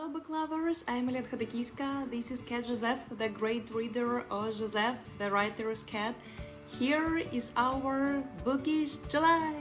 book lovers, I'm Elena Khodakiyska. This is Cat Joseph, the great reader of Joseph, the writer's cat. Here is our Bookish July!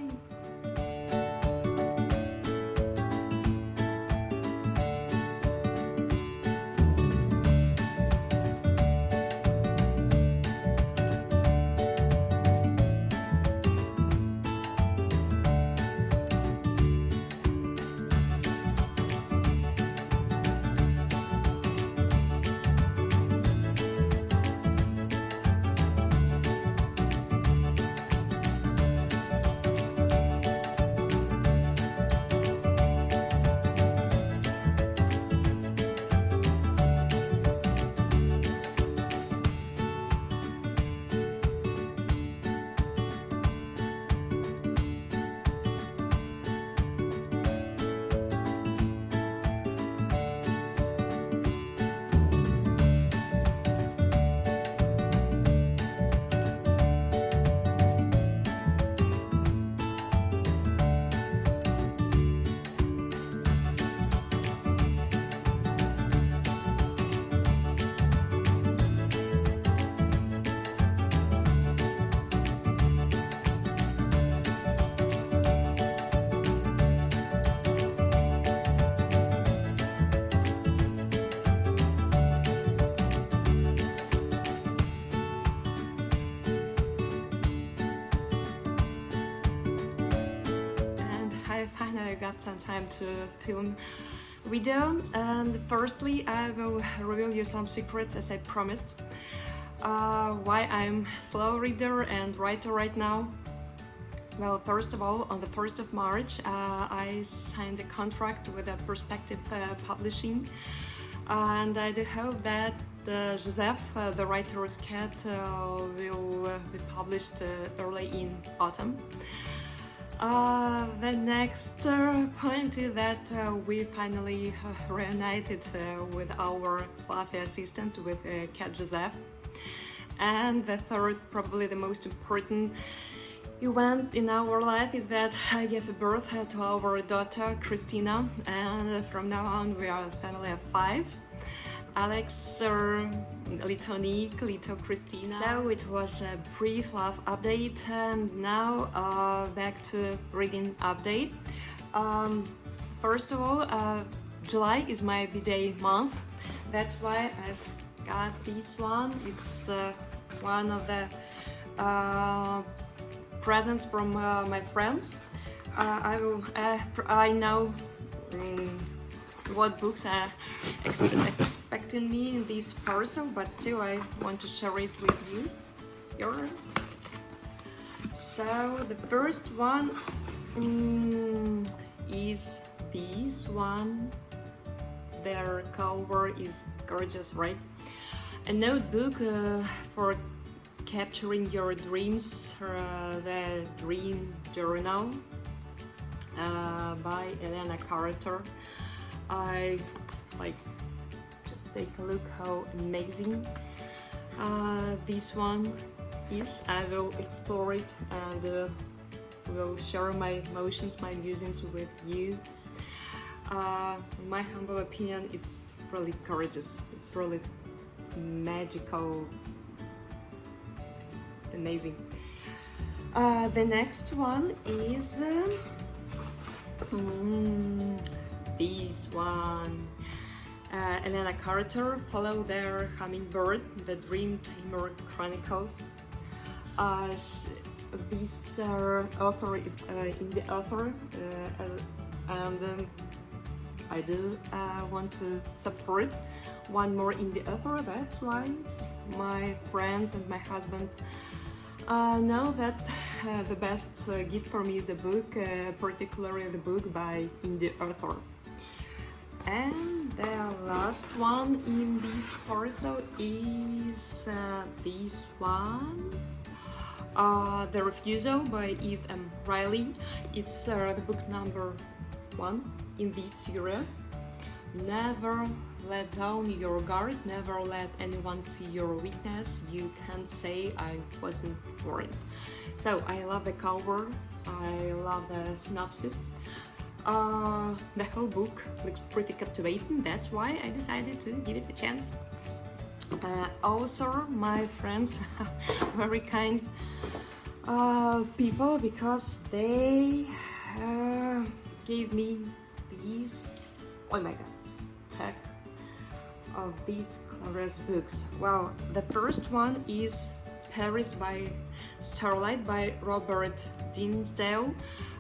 I finally got some time to film video, and firstly I will reveal you some secrets as I promised. Why I'm slow reader and writer right now. Well, first of all, on the 1st of March I signed a contract with a Perspective Publishing, and I do hope that Joseph, the writer's cat, will be published early in autumn. The next point is that we finally reunited with our fluffy assistant, with Cat Joseph. And the third, probably the most important event in our life, is that I gave birth to our daughter Christina, and from now on we are a family of 5. Alex, little Nick, little Christina. So it was a brief love update, and now back to reading update. First of all, July is my B-Day month. That's why I've got this one. It's one of the presents from my friends. I know what books are expecting me in this parcel, but still I want to share it with you here. So the first one is this one. Their cover is gorgeous, right? A notebook for capturing your dreams, the Dream Journal by Elena Carter. I like, just take a look how amazing this one is. I will explore it and will share my emotions, my musings with you. In my humble opinion, it's really gorgeous. It's really magical, amazing. The next one is this one. Elena Carter, Follow Their Hummingbird, The Dream Tamer Chronicles. This author is indie author, and I do want to support one more indie author. That's why my friends and my husband know that the best gift for me is a book, particularly the book by indie author. And the last one in this parcel is this one, The Refusal by Eve M. Riley. It's the book number 1 in this series. Never let down your guard, never let anyone see your weakness. You can't say I wasn't warned. So I love the cover, I love the synopsis. The whole book looks pretty captivating, that's why I decided to give it a chance. Also, my friends very kind people, because they gave me these, oh my god, stack of these glorious books. Well, the first one is Paris by Starlight by Robert Dinsdale.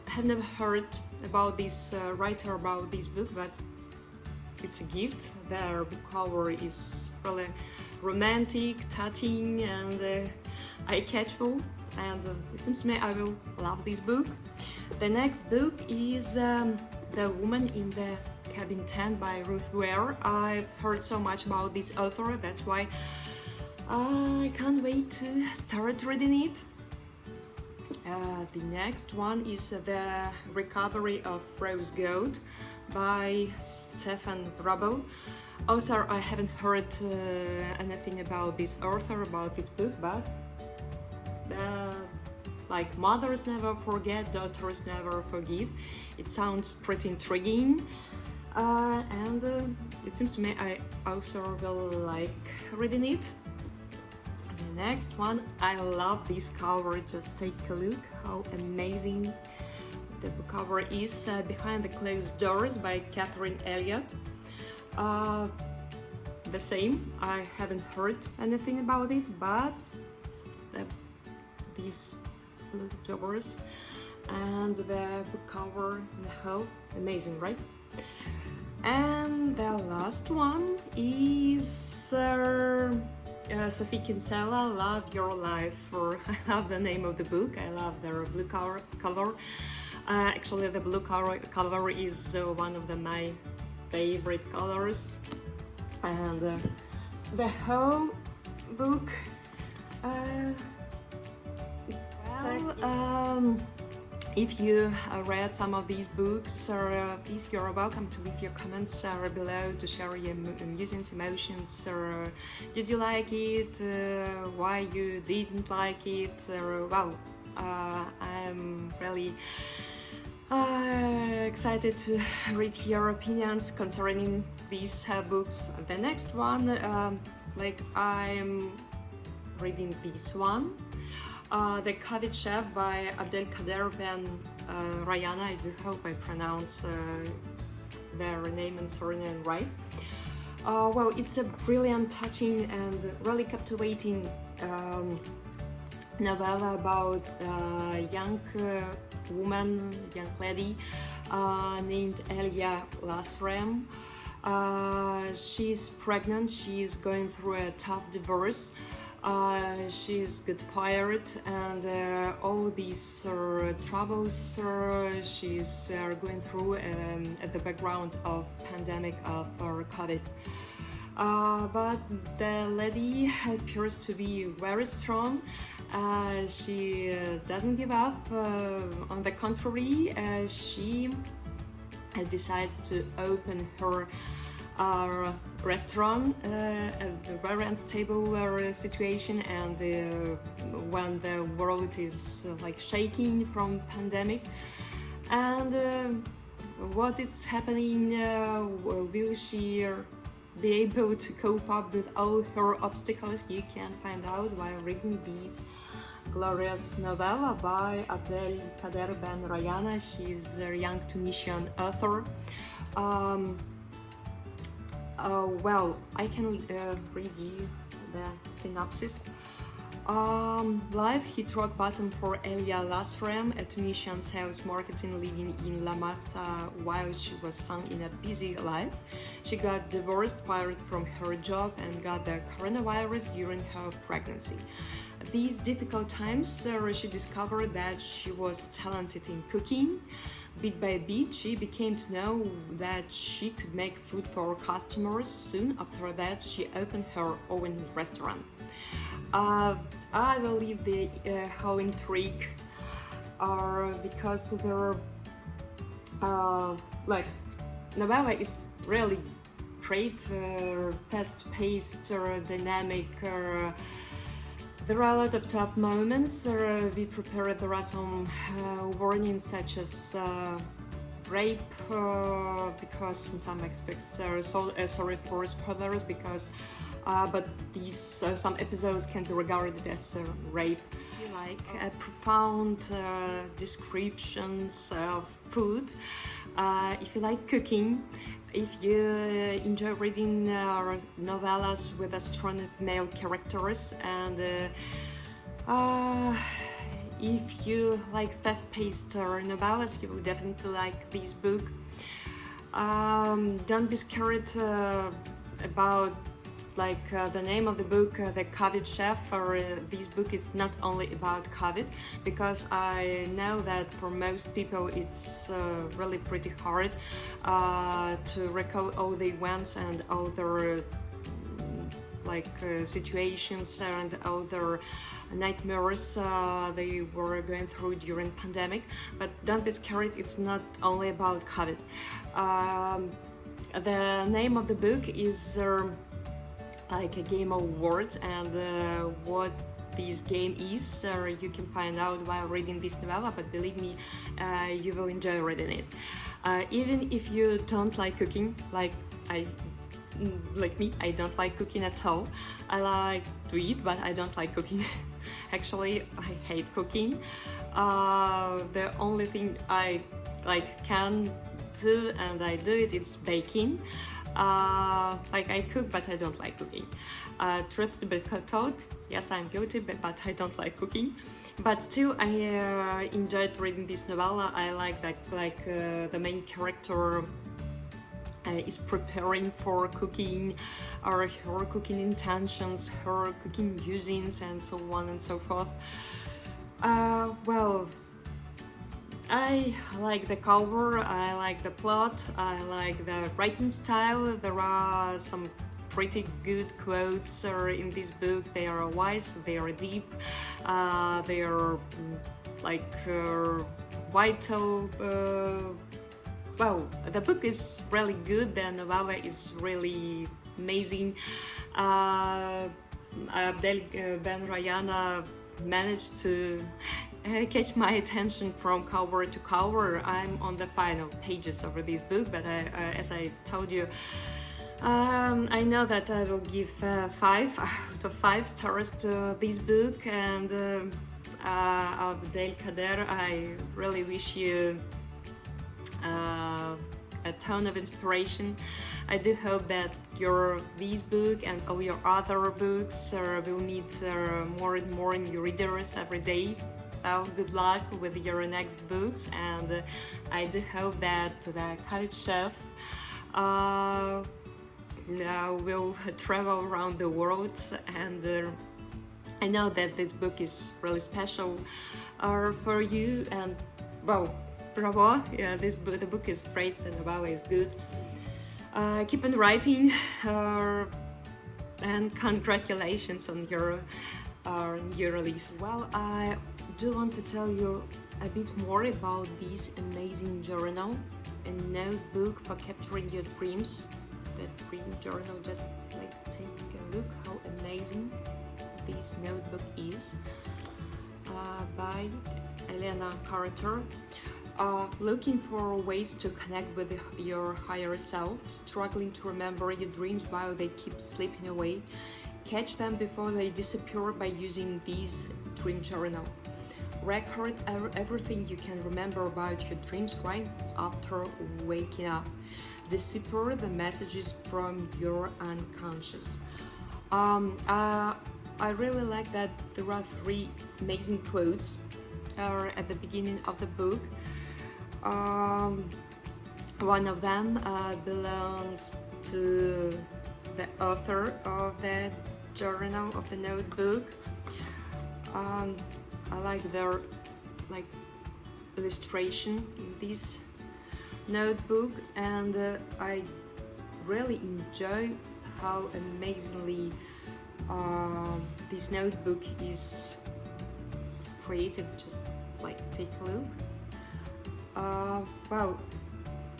I have never heard about this writer, about this book, but it's a gift. Their book cover is really romantic, touching, and eye-catchful, and it seems to me I will love this book. The next book is The Woman in the Cabin Tent by Ruth Ware. I've heard so much about this author, that's why I can't wait to start reading it. The next one is The Recovery of Rose Gold by Stefan Grabel. Also, I haven't heard anything about this author, about this book, but like mothers never forget, daughters never forgive. It sounds pretty intriguing, and it seems to me I also will like reading it. The next one, I love this cover, just take a look how amazing the book cover is. Behind the Closed Doors by Catherine Elliott. The same, I haven't heard anything about it, but these blue doors and the book cover, the whole, amazing, right? And the last one is Sophie Kinsella, Love Your Life. I love the name of the book, I love their blue color. Actually, the blue color is one of my favorite colors, and the whole book. If you read some of these books, please, you're welcome to leave your comments below to share your musings, emotions. Did you like it? Why you didn't like it? Well, I'm really excited to read your opinions concerning these books. The next one, like I'm reading this one. The Covid Chef by Abdelkader Ben Rayana. I do hope I pronounce their name and surname right. Well, it's a brilliant, touching, and really captivating novella about a young woman, young lady named Elia Lasrem. She's pregnant, she's going through a tough divorce. She's got fired, and all these troubles she's going through at the background of pandemic of COVID. But the lady appears to be very strong. She doesn't give up. On the contrary, she decides to open her restaurant at a very unstable situation, and when the world is like shaking from pandemic, and what is happening, will she be able to cope up with all her obstacles? You can find out while reading this glorious novella by Abdelkader Ben Rayana. She's a young Tunisian author. Well, I can read you the synopsis. Life hit rock bottom for Elia Lasrem, a Tunisian sales marketing living in La Marsa while she was sunk in a busy life. She got divorced, fired from her job, and got the coronavirus during her pregnancy. These difficult times, she discovered that she was talented in cooking. Bit by bit, she became to know that she could make food for customers. Soon after that, she opened her own restaurant. I will leave the whole intrigue because there like novella is really great, fast-paced, dynamic. There are a lot of tough moments. Be prepared. There are some warnings such as rape because in some aspects, sorry for spoilers, because but these some episodes can be regarded as rape. You like profound descriptions of food, if you like cooking, if you enjoy reading novellas with a strong male characters, and if you like fast-paced novellas, you will definitely like this book. Don't be scared about the name of the book, The COVID Chef, or this book is not only about COVID, because I know that for most people it's really pretty hard to recall all the events and all their situations and all their nightmares they were going through during pandemic. But don't be scared, it's not only about COVID. The name of the book is like a game of words, and what this game is you can find out while reading this novella, but believe me, you will enjoy reading it. Even if you don't like cooking, like me, I don't like cooking at all. I like to eat, but I don't like cooking. Actually, I hate cooking. The only thing I can do, and I do it, it's baking. I cook, but I don't like cooking. Truth to be told, yes, I'm guilty, but I don't like cooking. But still, I enjoyed reading this novella. I like that, the main character is preparing for cooking, or her cooking intentions, her cooking musings, and so on and so forth. Well, I like the cover, I like the plot, I like the writing style. There are some pretty good quotes in this book. They are wise, they are deep, they are vital. Well, the book is really good, the novella is really amazing. Abdel Ben Rayana managed to catch my attention from cover to cover. I'm on the final pages of this book, but as I told you, I know that I will give 5 out of 5 stars to this book, and Abdel Kader, I really wish you a ton of inspiration. I do hope that this book and all your other books will meet more and more new readers every day. Good luck with your next books, and I do hope that the college chef will travel around the world, and I know that this book is really special for you, and well, bravo, yeah, the book is great, the novella is good. Keep on writing, and congratulations on your release. Well, I do want to tell you a bit more about this amazing journal, a notebook for capturing your dreams. The dream journal, just take a look how amazing this notebook is, by Elena Carter. Looking for ways to connect with your higher self, struggling to remember your dreams while they keep slipping away. Catch them before they disappear by using this dream journal. Record everything you can remember about your dreams right after waking up. Decipher the messages from your unconscious. I really like that there are 3 amazing quotes at the beginning of the book. One of them belongs to the author of the journal, of the notebook. I like their illustration in this notebook, and I really enjoy how amazingly this notebook is created. Just take a look. Well,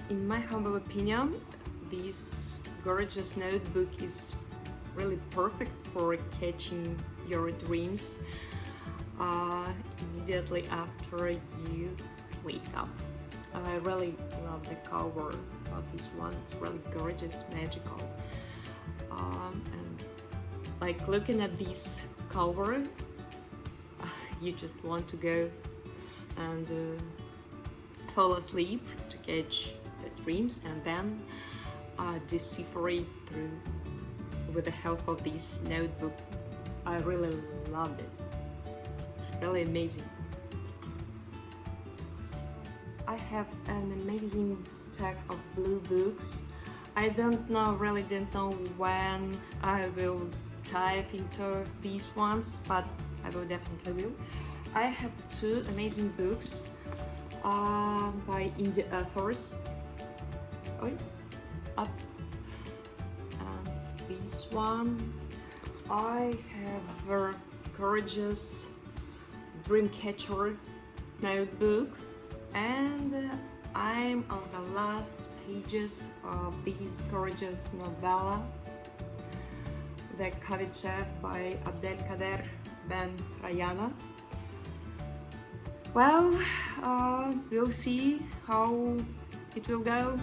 in my humble opinion, this gorgeous notebook is really perfect for catching your dreams immediately after you wake up. I really love the cover of this one. It's really gorgeous, magical. And like looking at this cover, you just want to go and fall asleep to catch the dreams, and then decipher it through with the help of this notebook. I really loved it. Really amazing. I have an amazing stack of blue books. I really don't know when I will dive into these ones, but I will definitely will. I have two amazing books by indie authors. Up. And this one, I have a gorgeous Dreamcatcher notebook, and I'm on the last pages of this gorgeous novella, The Kavichet by Abdelkader Ben Rayana. Well, we'll see how it will go.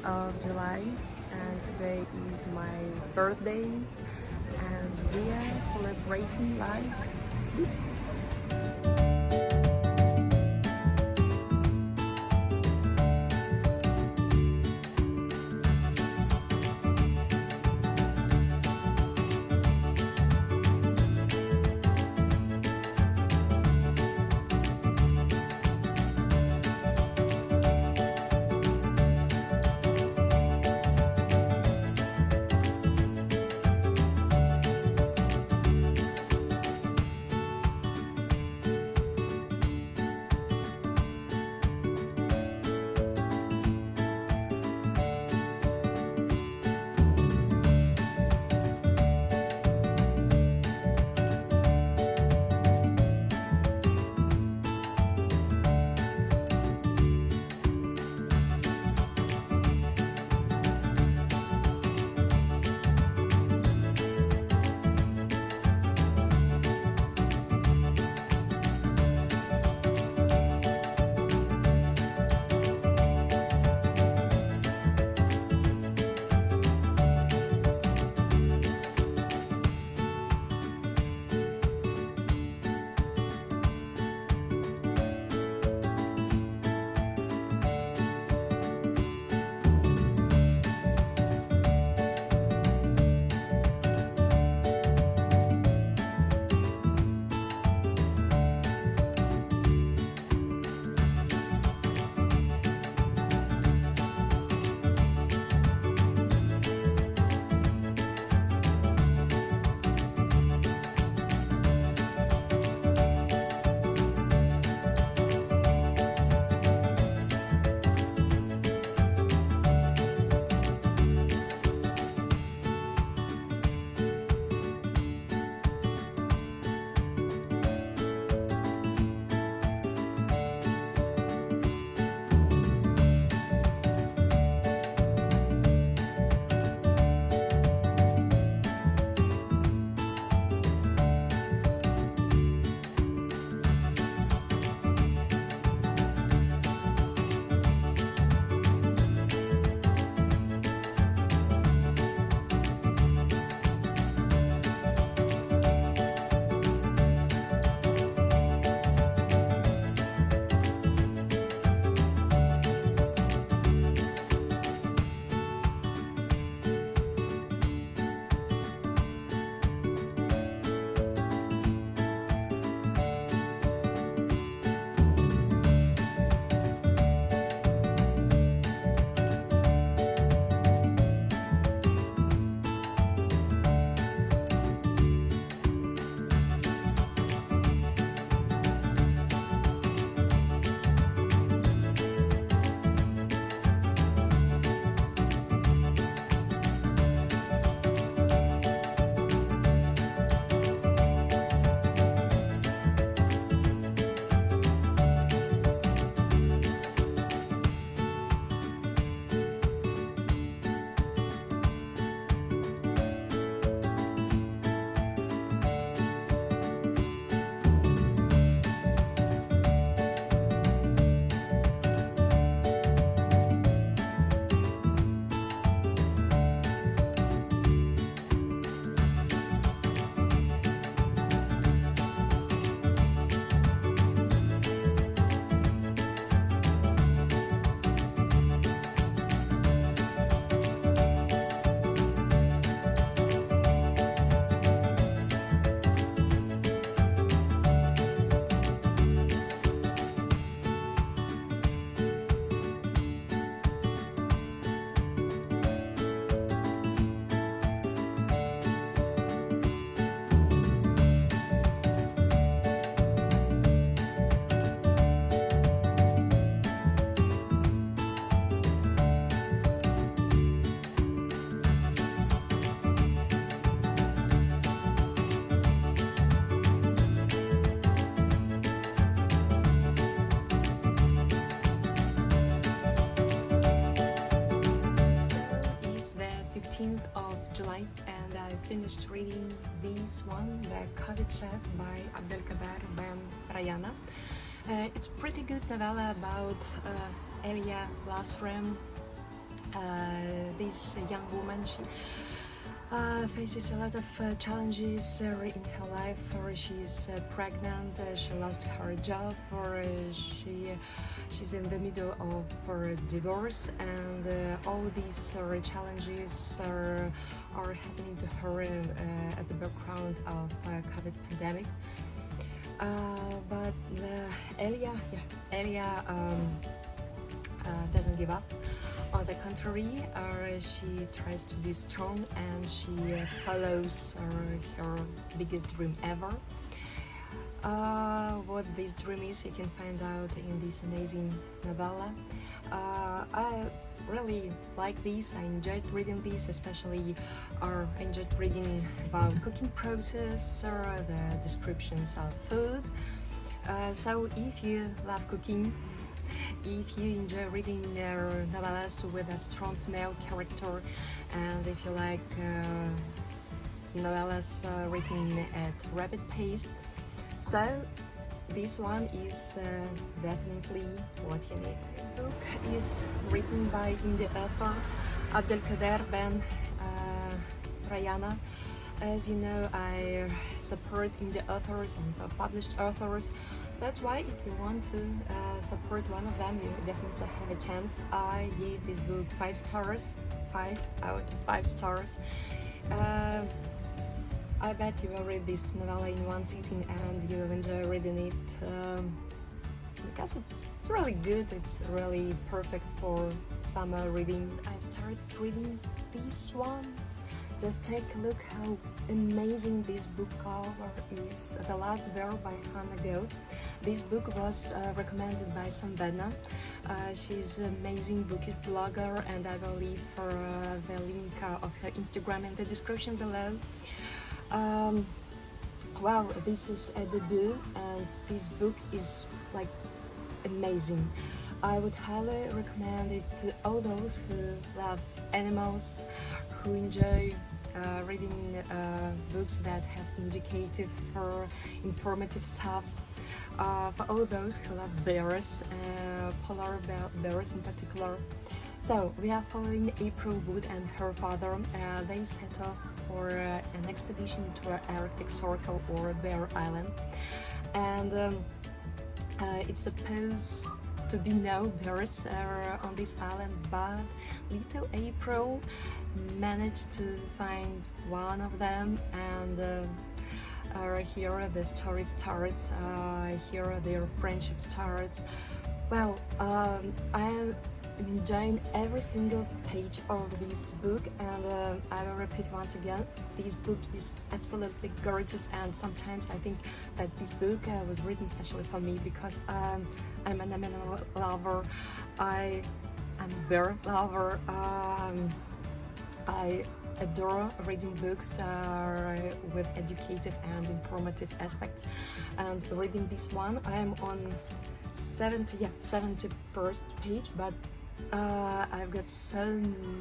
Of July, and today is my birthday, and we are celebrating like this. July, and I finished reading this one, The Covid Chef by Abdelkader Ben Rayana. It's a pretty good novella about Elia Lasrem. This young woman, she faces a lot of challenges in her life. Or she's pregnant, she lost her job, or she's in the middle of a divorce, and all these challenges are happening to her at the background of COVID pandemic. But Elia doesn't give up. On the contrary, she tries to be strong, and she follows her biggest dream ever. What this dream is, you can find out in this amazing novella. I really like this. I enjoyed reading this, especially I enjoyed reading about cooking process or the descriptions of food. So if you love cooking, if you enjoy reading novellas with a strong male character, and if you like novellas written at rapid pace, so this one is definitely what you need. The book is written by Indie author Abdelkader Ben Rayana. As you know, I support indie authors and self-published authors. That's why if you want to support one of them, you definitely have a chance. I gave this book 5 stars, 5 out of 5 stars. I bet you will read this novella in one sitting and you will enjoy reading it because it's really good. It's really perfect for summer reading. I started reading this one. Just take a look how amazing this book cover is. The Last Bear by Hannah Go. This book was recommended by Sambana. She's an amazing bookish blogger, and I will leave the link of her Instagram in the description below. Wow, this is a debut, and this book is like amazing. I would highly recommend it to all those who love animals, who enjoy reading books that have indicative or informative stuff. For all those who love bears, polar bears in particular. So we are following April Wood and her father. They set off for an expedition to an Arctic Circle or Bear Island, and it's supposed to be no bears on this island, but little April managed to find one of them, and here the story starts, here their friendship starts. Well, I am enjoying every single page of this book, and I will repeat once again, this book is absolutely gorgeous, and sometimes I think that this book was written especially for me because I'm an animal lover, I am a bear lover, I adore reading books with educative and informative aspects, and reading this one, I am on 71st page, but I've got so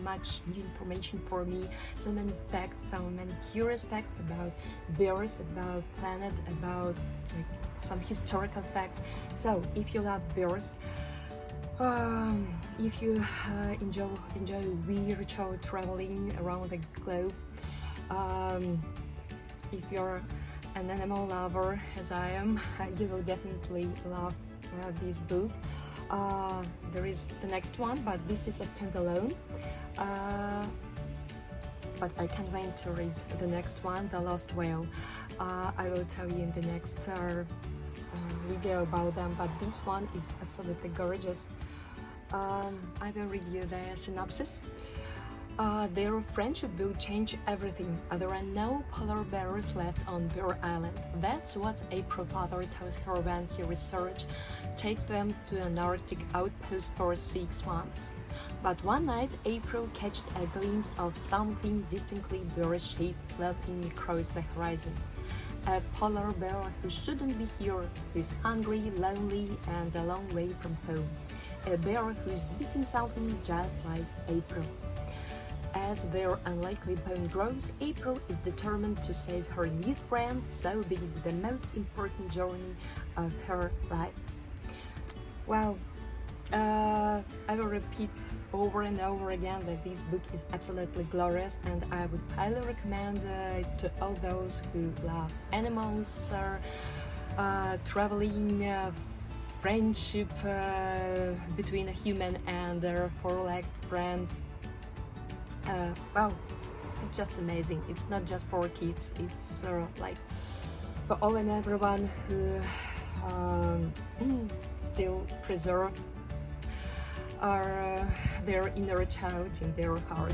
much new information for me, so many facts, so many curious facts about bears, about planet, about some historical facts. So if you love bears, if you enjoy weird traveling around the globe, if you're an animal lover as I am, you will definitely love this book. There is the next one, but this is a standalone. But I can't wait to read the next one, The Lost Whale. I will tell you in the next video about them, but this one is absolutely gorgeous. I will read you the synopsis. Their friendship will change everything. There are no polar bears left on Bear Island. That's what April father tells her when he research takes them to an Arctic outpost for 6 months. But one night, April catches a glimpse of something distinctly bear-shaped floating across the horizon. A polar bear who shouldn't be here, who is hungry, lonely, and a long way from home. A bear who is missing something just like April. As their unlikely bond grows, April is determined to save her new friend, so begins the most important journey of her life. Well, I will repeat over and over again that this book is absolutely glorious, and I would highly recommend it to all those who love animals, traveling, friendship between a human and their four-legged friends. Wow, it's just amazing. It's not just for kids, it's like for all and everyone who still preserve their inner child in their heart.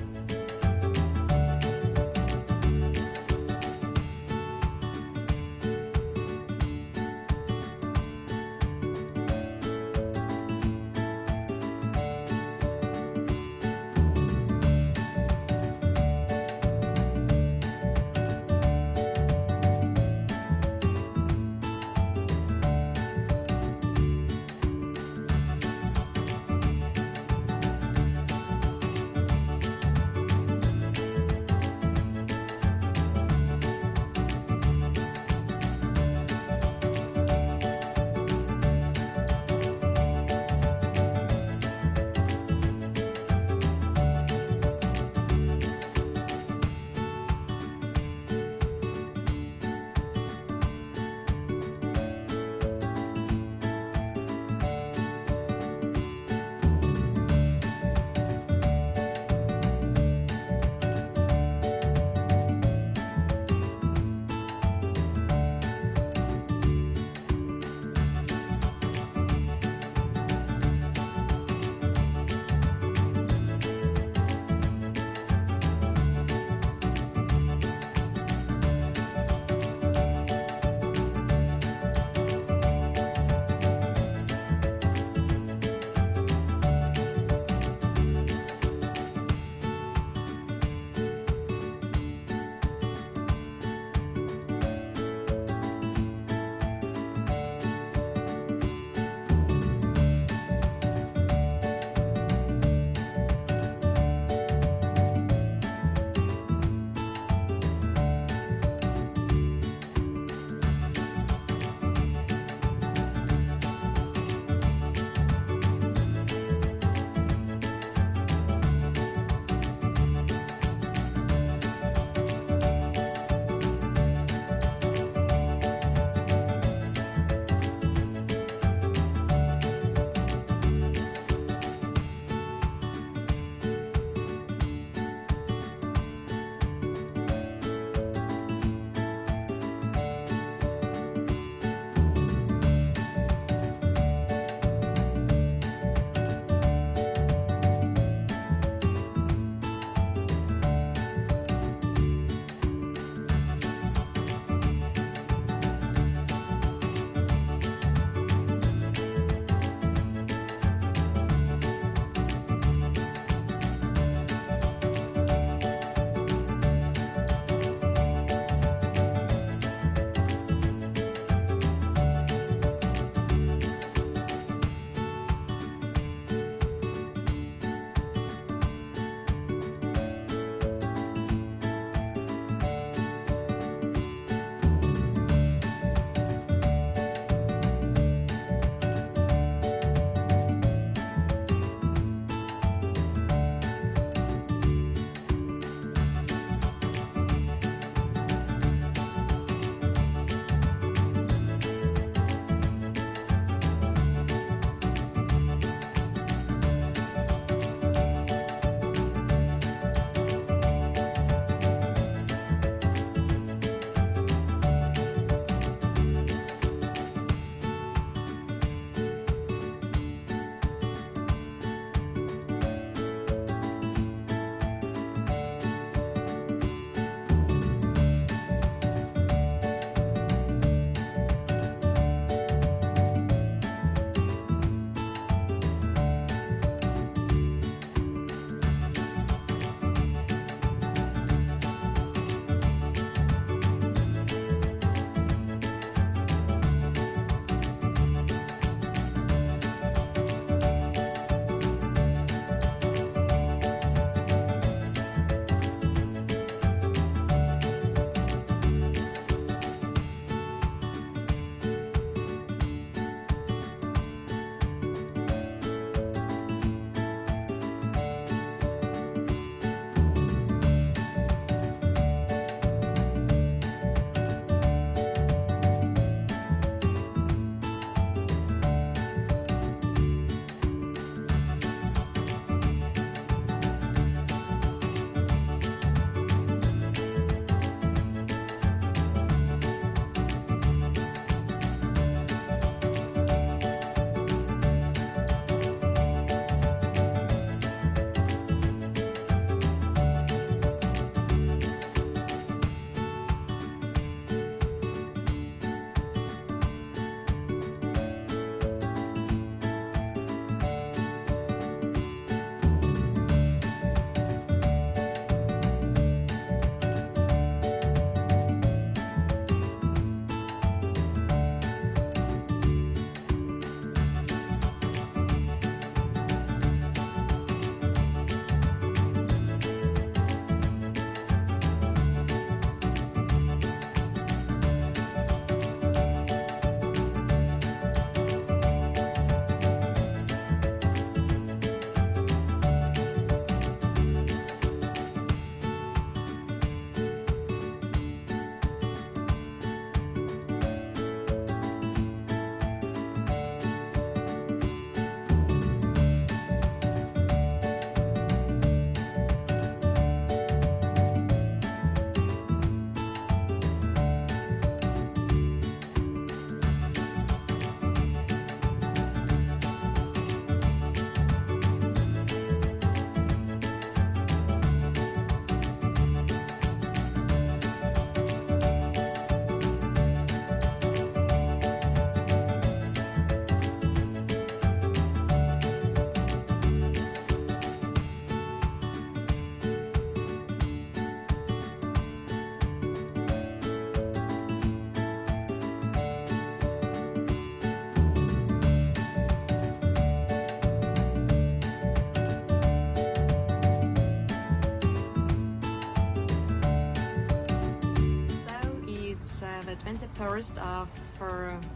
21st of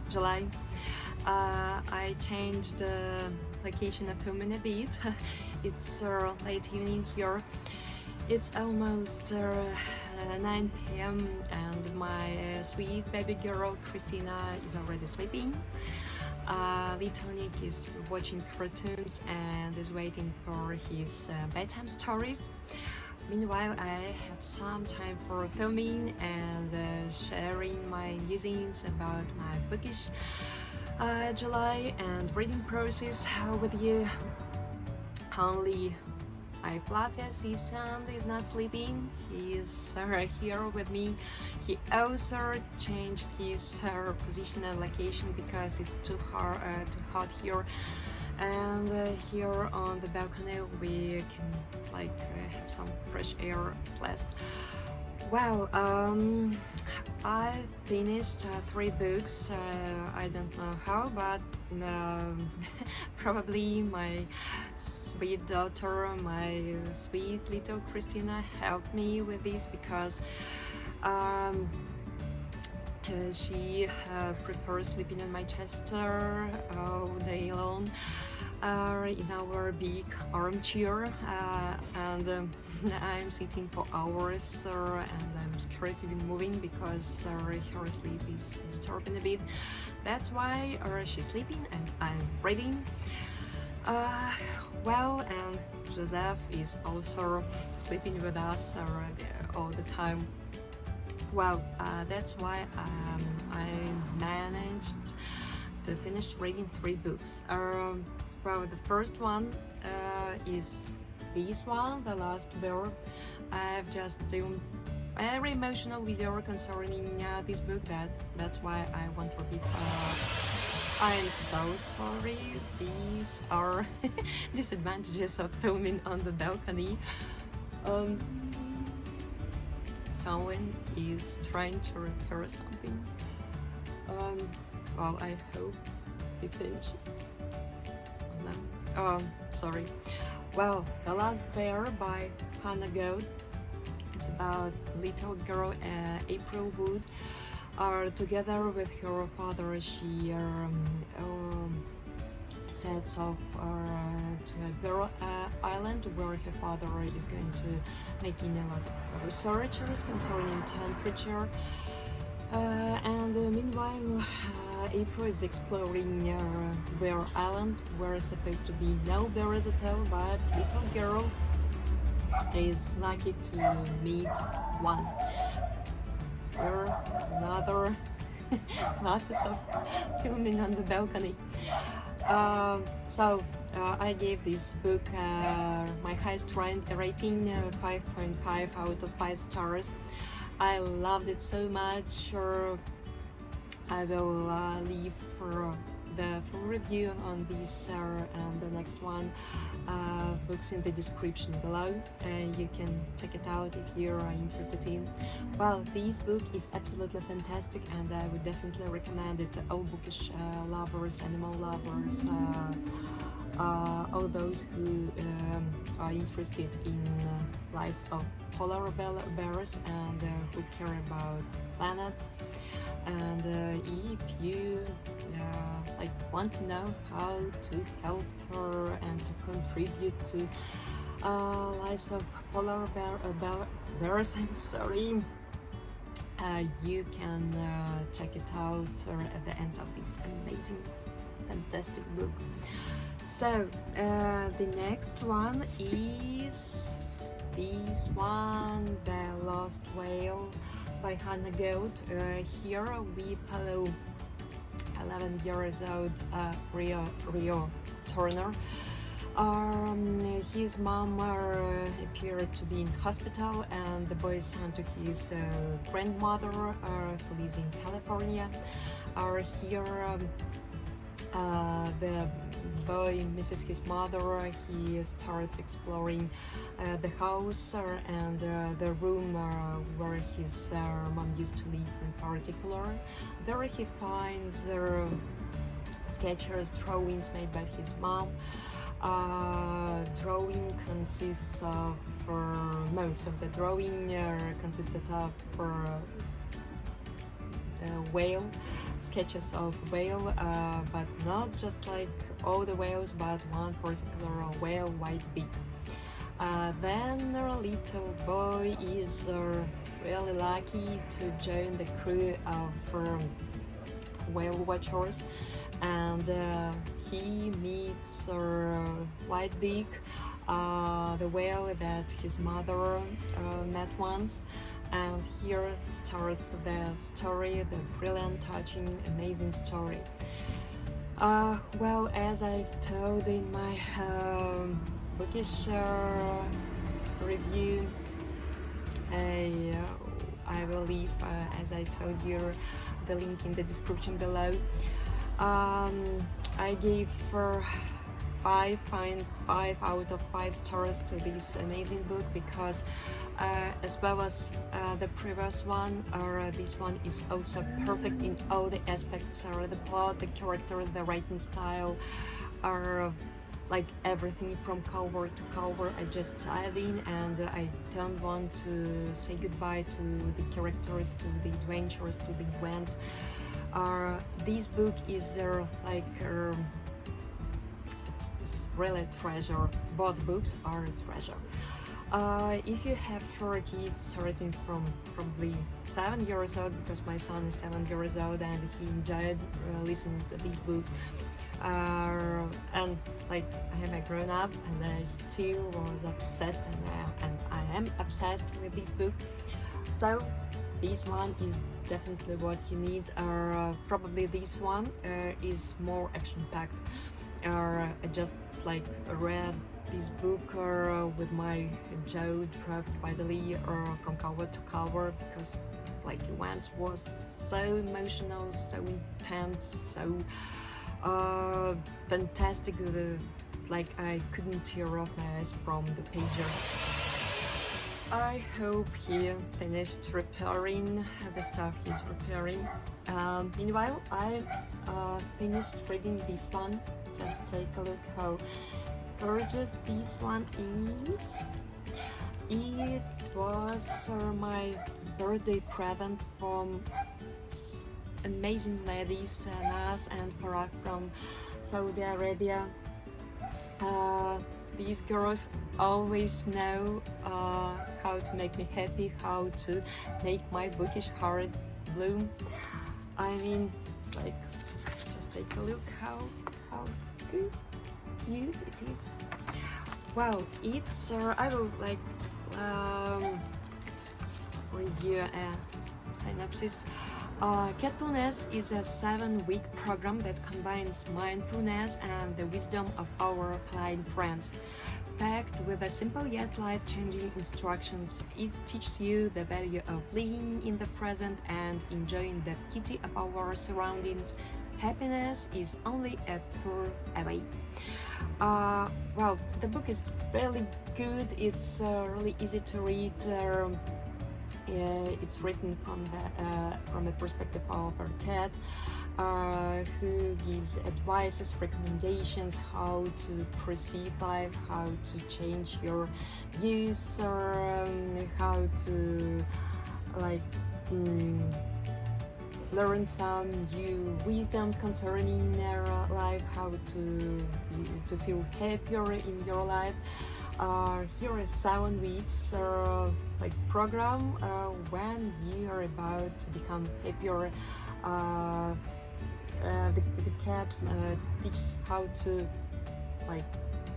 July. I changed the location of filming a bit. It's late evening here. It's almost 9 p.m. and my sweet baby girl Christina is already sleeping. Little Nick is watching cartoons and is waiting for his bedtime stories. Meanwhile, I have some time for filming and sharing my musings about my Bookish July and reading process with you. Only my fluffy assistant is not sleeping. He is here with me. He also changed his position and location because it's too hot here. And here on the balcony we can have some fresh air blast. Wow, I finished 3 books. I don't know how, but probably my sweet daughter, my sweet little Christina helped me with this because she prefers sleeping in my chest all day long in our big armchair, and I'm sitting for hours and I'm scared to be moving because her sleep is disturbing a bit. That's why she's sleeping and I'm reading. Well, and Joseph is also sleeping with us all the time. Well, that's why I managed to finish reading 3 books. Well, the first one is this one, The Last Bear. I've just filmed a very emotional video concerning this book. That's why I want to repeat. I'm so sorry. These are disadvantages of filming on the balcony. Someone is trying to repair something. Well, I hope it finishes. No. Sorry. Well, The Last Bear by Hannah Gould. It's about little girl April Wood. Together with her father, she sets off to a bear island where her father is going to making a lot of researches concerning temperature. And meanwhile, April is exploring Bear Island, where it's supposed to be no bears at all, but little girl is lucky to meet one. Or another classes of filming on the balcony. So I gave this book my highest rating, 5.5 out of 5 stars. I loved it so much. I will leave for the full review on this and the next one books in the description below. You can check it out if you are interested in. Well, this book is absolutely fantastic and I would definitely recommend it to all bookish lovers, animal lovers, all those who are interested in lives of polar bears and who care about planet. And if you want to know how to help her and to contribute to lives of polar bears, I'm sorry, you can check it out at the end of this amazing, fantastic book. So the next one is this one, The Lost Whale by Hannah Gould. Here we follow 11 years old Rio Turner. His mom appeared to be in hospital and the boy is sent to his grandmother who lives in California. Here the boy misses his mother. He starts exploring the house and the room where his mom used to live in particular. There he finds sketches, drawings made by his mom. Drawing consists of most of the drawing consisted of whale, sketches of whale, but not just like all the whales, but one particular whale, white beak. Then a little boy is really lucky to join the crew of whale watchers, and he meets Whitebeak, the whale that his mother met once. And here starts the story, the brilliant, touching, amazing story. Well, as I've told in my bookish review, I will leave, as I told you, the link in the description below. I gave 5.5 out of 5 stars to this amazing book because as well as the previous one, this one is also perfect in all the aspects, the plot, the character, the writing style, like everything from cover to cover. I just dive in and I don't want to say goodbye to the characters, to the adventures, to the events. This book is really treasure. Both books are a treasure. If you have 4 kids starting from probably 7 years old, because my son is 7 years old and he enjoyed listening to this book, and like I am a grown up and I still was obsessed, and I am obsessed with this book. So this one is definitely what you need. Probably this one is more action-packed. I just like read this book with my jaw dropped widely from cover to cover, because like events was so emotional, so intense, so fantastic, like I couldn't tear off my eyes from the pages. I hope he finished preparing the stuff he's preparing. Meanwhile, I finished reading this one. Just take a look how gorgeous this one is. It was my birthday present from amazing ladies, Nas and Farah from Saudi Arabia. These girls always know how to make me happy, how to make my bookish heart bloom. I mean, like, just take a look how cute it is. Wow, it's I will like review a synopsis. Catfulness is a 7-week program that combines mindfulness and the wisdom of our flying friends. Packed with a simple yet life-changing instructions, it teaches you the value of living in the present and enjoying the beauty of our surroundings. Happiness is only a pull away. Wow, the book is really good. It's really easy to read. It's written from the perspective of a cat who gives advices, recommendations, how to perceive life, how to change your views, or how to like learn some new wisdoms concerning their life, how to feel happier in your life. Here is 7 weeks like program when you are about to become happier. The cat teaches how to like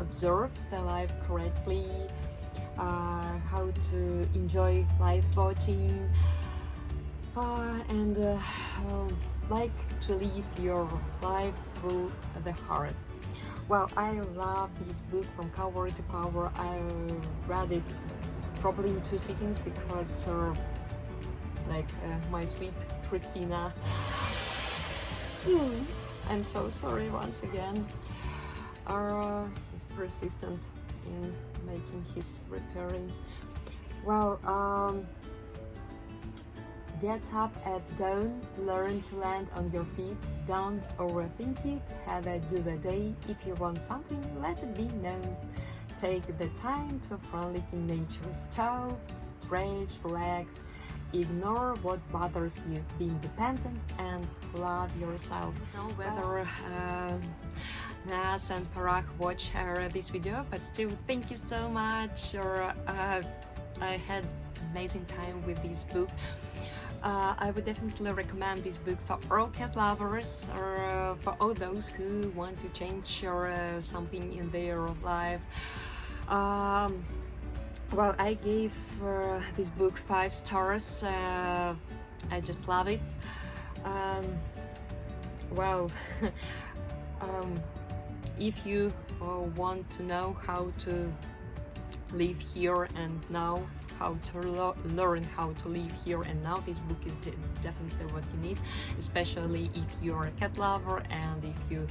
observe the life correctly, how to enjoy life watching, and like to live your life through the heart. Well, I love this book from cover to cover. I read it probably in 2 sittings because my sweet Christina, I'm so sorry once again, is persistent in making his repairings. Well, get up at dawn, learn to land on your feet, don't overthink it, have a do-a-day. If you want something, let it be known. Take the time to frolic in nature's chops, stretch, relax, ignore what bothers you, be independent and love yourself. I don't know whether Nas and Parag watch this video, but still thank you so much. I had amazing time with this book. I would definitely recommend this book for all cat lovers, or for all those who want to change something in their life. Well, I gave this book 5 stars. I just love it. Well, if you want to know how to live here and now, how to learn how to live here and now, this book is definitely what you need, especially if you are a cat lover and if you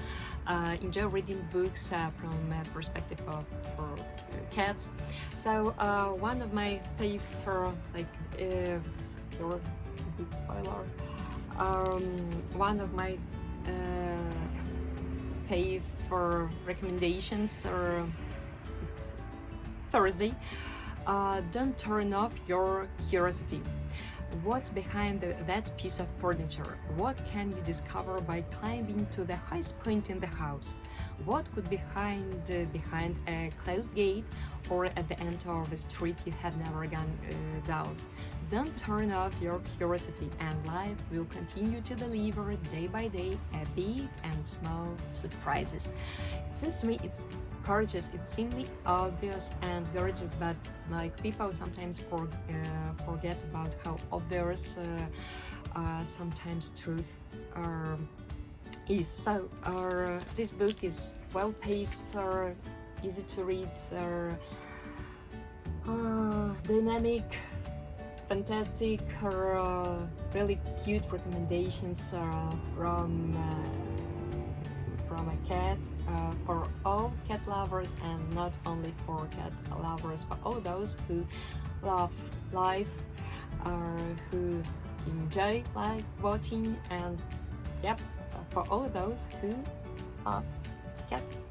enjoy reading books from a perspective of for cats. So one of my favorite, your big spoiler, one of my favorite recommendations are it's Thursday. Don't turn off your curiosity. What's behind that piece of furniture? What can you discover by climbing to the highest point in the house? What could be behind a closed gate or at the end of a street you have never gone down? Don't turn off your curiosity, and life will continue to deliver day by day a big and small surprises. It seems to me it's gorgeous. It's simply obvious and gorgeous, but like people sometimes forget about how obvious sometimes truth is. So this book is well paced, easy to read, dynamic, fantastic, really cute recommendations from a cat, for all cat lovers, and not only for cat lovers, for all those who love life, who enjoy life watching, and yep, for all those who love cats.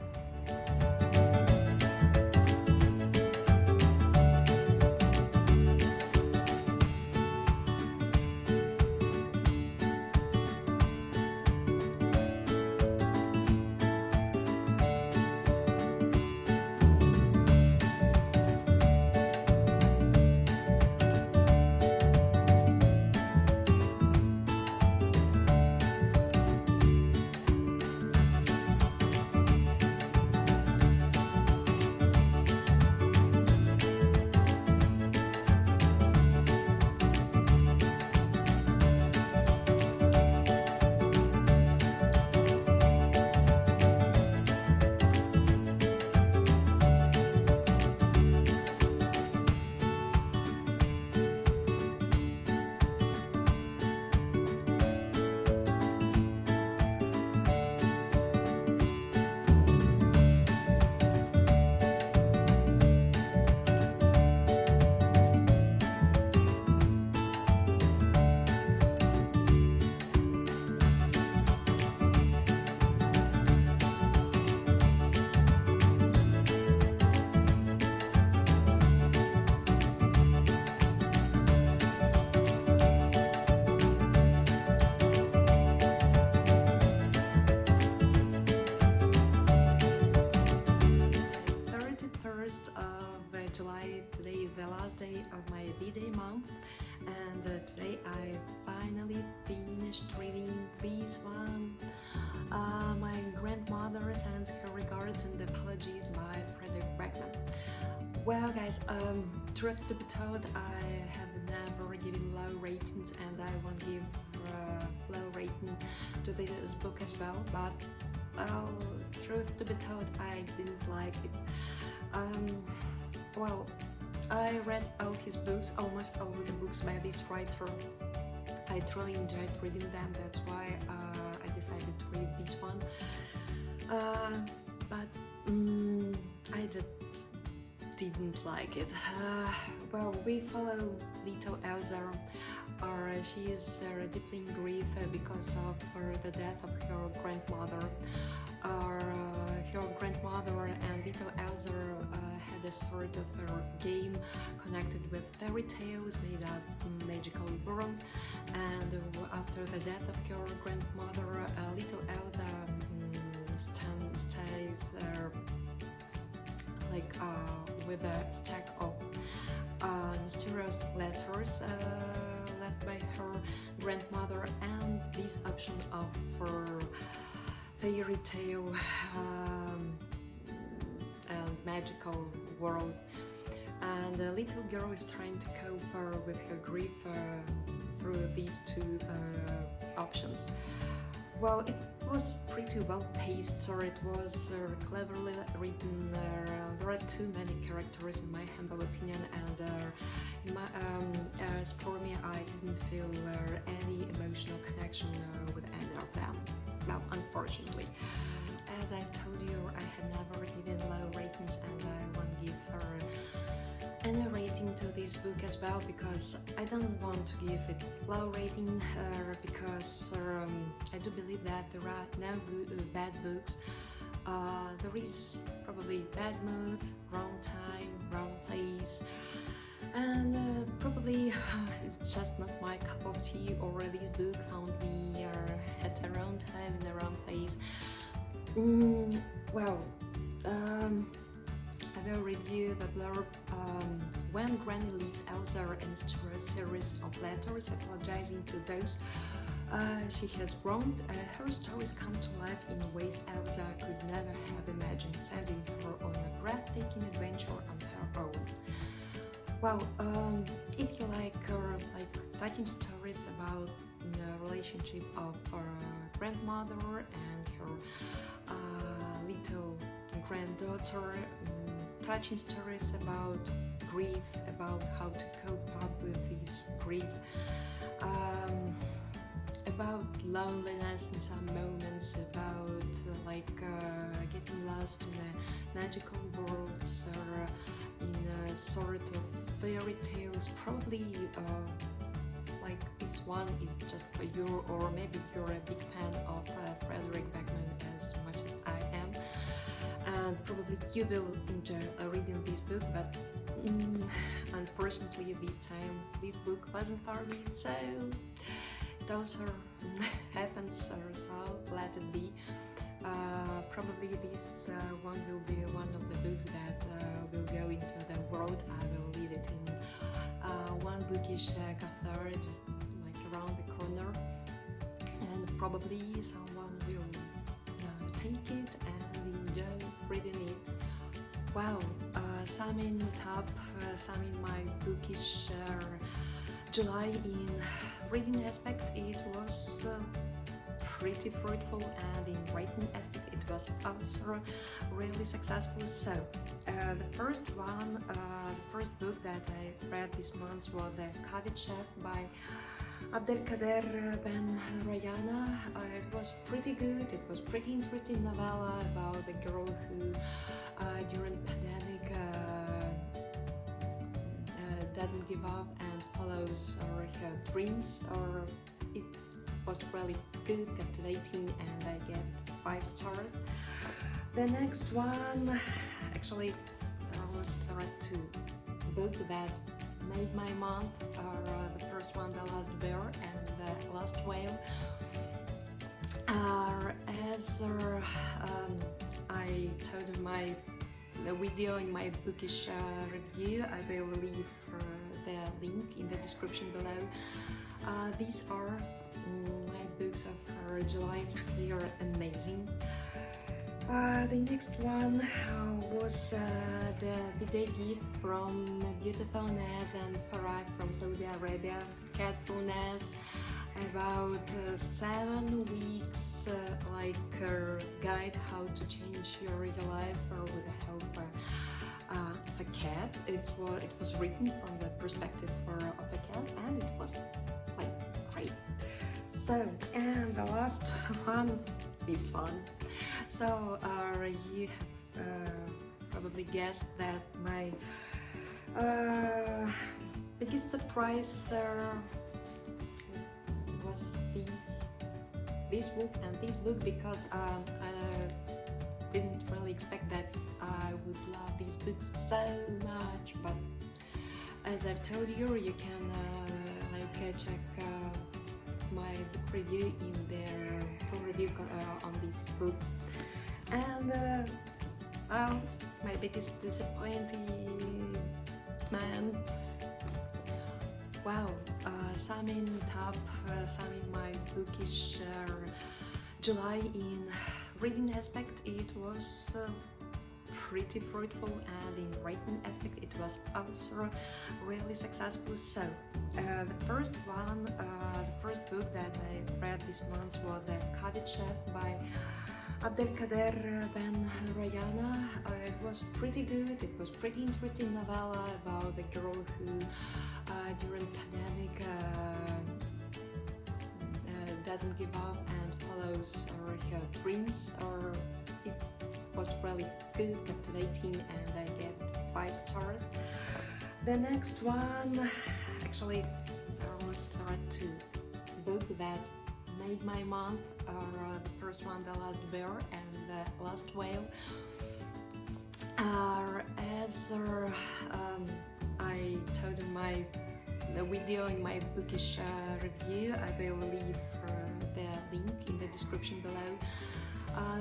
July. Today is the last day of my B-Day month, and today I finally finished reading this one. My grandmother sends her regards and apologies by Frederick Beckman. Well guys, truth to be told, I have never given low ratings, and I won't give low rating to this book as well, but truth to be told, I didn't like it. Well, I read all his books, almost all the books by this writer. I truly enjoyed reading them, that's why I decided to read this one. But I just didn't like it. Well, we follow little Elsa. She is deeply in grief because of the death of her grandmother. Her grandmother and little Elsa had a sort of game connected with fairy tales made up in magical world. And after the death of her grandmother, little Elsa stays with a stack of mysterious letters left by her grandmother, and this option of fairy tale and magical world. And the little girl is trying to cope with her grief through these two options. Well, it was pretty well paced, or it was cleverly written. There are too many characters in my humble opinion, and as for me, I didn't feel any emotional connection with any of them. Well, unfortunately. As I told you, I have never given low ratings, and I won't give her any rating to this book as well, because I don't want to give it low rating because I do believe that there are no bad books. There is probably bad mood, wrong time, wrong place, and probably it's just not my cup of tea, or this book found me at the wrong time in the wrong place. I will review the blurb. When Granny leaves Elsa and through a series of letters apologizing to those she has wronged, her stories come to life in ways Elsa could never have imagined, sending her on a breathtaking adventure on her own. Well, if you like touching stories about the relationship of her grandmother and her little granddaughter, touching stories about grief, about how to cope up with this grief, about loneliness in some moments, about getting lost in a magical worlds or in a sort of fairy tales. Probably this one is just for you, or maybe you're a big fan of Frederick Beckman as much as I am, and probably you will enjoy reading this book, but unfortunately this time this book wasn't for me, so those happens, so let it be. Probably this one will be one of the books that will go into the world. I will leave it in one bookish cafe just around the corner, and probably someone will take it and enjoy reading it. Wow, summing it up, summing my bookish July in reading aspect, it was pretty fruitful, and in writing aspect it was also really successful. So the first book that I read this month was The Cabbage Chef by Abdelkader Ben Rayana. It was pretty good. It was pretty interesting novella about a girl who during the pandemic doesn't give up and follows her dreams. Or it was really good, captivating, and I get 5 stars. The next one, actually there are 2 books that made my month. The first one, The Last Bear, and The Last Whale. As I told in my video in my bookish review, I will leave the link in the description below. These are my books of July. They are amazing. The next one was the birthday gift from beautiful Naz and Farah from Saudi Arabia, Catful Naz, about 7 weeks guide how to change your life with the help of a cat. It was written from the perspective of a cat, and it was great. So, and the last one, this one. So you have probably guessed that my biggest surprise was this book because I didn't really expect that I would love these books so much, but as I've told you, you can check my book review in their full review on these books. And my biggest disappointment, some in my Bookish July in reading aspect it was pretty fruitful, and in writing aspect it was also really successful. So the first book that I read this month was The Cottage Chef by Abdelkader Ben Rayana. It was pretty good. It was pretty interesting novella about a girl who during pandemic doesn't give up and follows her dreams. Or it was really good, captivating, and I get 5 stars. The next one, actually, there was 2 books that made my month. The first one, The Last Bear, and The Last Whale. As I told in my video in my Bookish review, I will leave the link in the description below.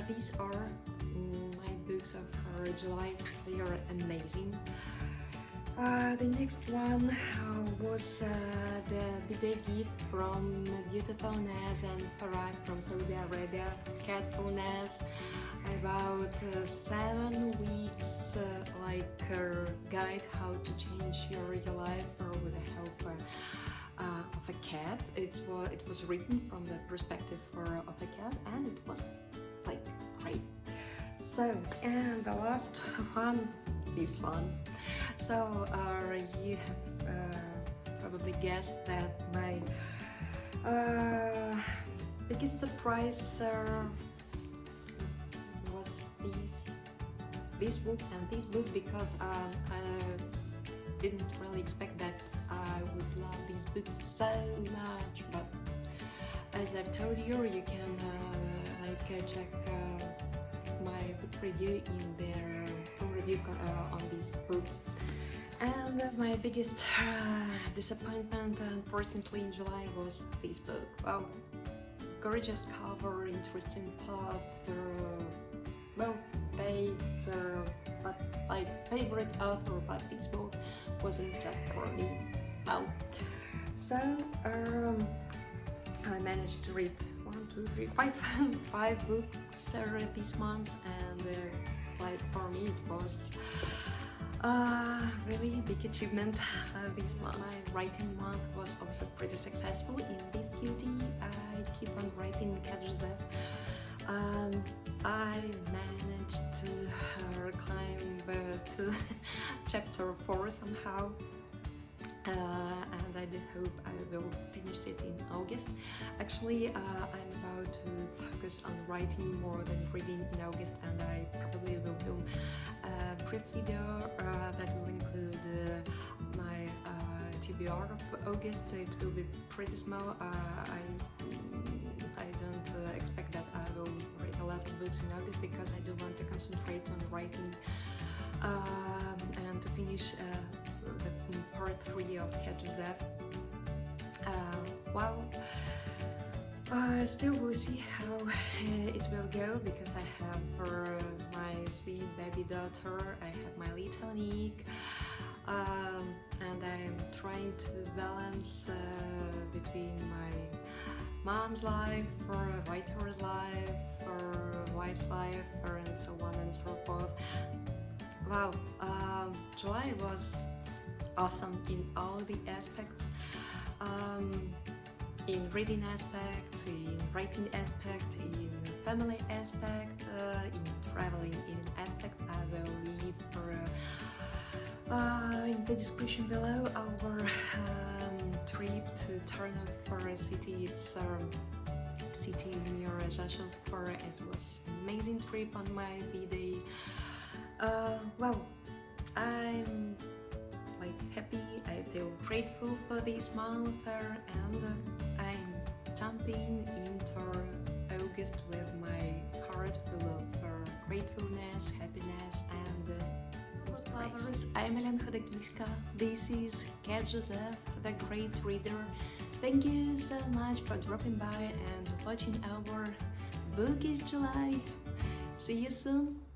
These are my books of July. They are amazing. The next one was the birthday gift from beautiful Naz and Farah from Saudi Arabia. Careful Naz, about 7 weeks guide how to change your life with the help of a cat. It was written from the perspective of a cat, and it was great. So, and the last one, this one. So you have probably guessed that my biggest surprise was this book because I didn't really expect that I would love these books so much. But as I've told you, you can check my book review in their full review on these books. And my biggest disappointment, unfortunately, in July was this book. Well, gorgeous cover, interesting plot, taste, but favorite author, but this book wasn't just for me. So I managed to read 5 books this month, and for me it was really a big achievement. This month, my writing month was also pretty successful. In this duty, I keep on writing Cat Joseph. I managed to climb to chapter 4 somehow. And I do hope I will finish it in August. Actually, I'm about to focus on writing more than reading in August, and I probably will film a brief video that will include my TBR of August. It will be pretty small. I don't expect that I will read a lot of books in August because I do want to concentrate on writing and to finish the part 3 of Cat Joseph. Still we'll see how it will go, because I have my sweet baby daughter, I have my little Nick, and I'm trying to balance between my mom's life, or a writer's life, or wife's life, and so on and so forth. Wow, July was awesome in all the aspects, in reading aspect, in writing aspect, in family aspect, in traveling in aspect. I will leave in the description below our trip to Turner Forest City. It's city near Rzeszów. It was amazing trip on my B-Day. Well, I'm like happy, I feel grateful for this month, and I'm jumping into August with my heart full of gratefulness, happiness, and book lovers. I'm Elena Chodakivska. This is Cat Joseph, the great reader. Thank you so much for dropping by and watching our Bookish July. See you soon.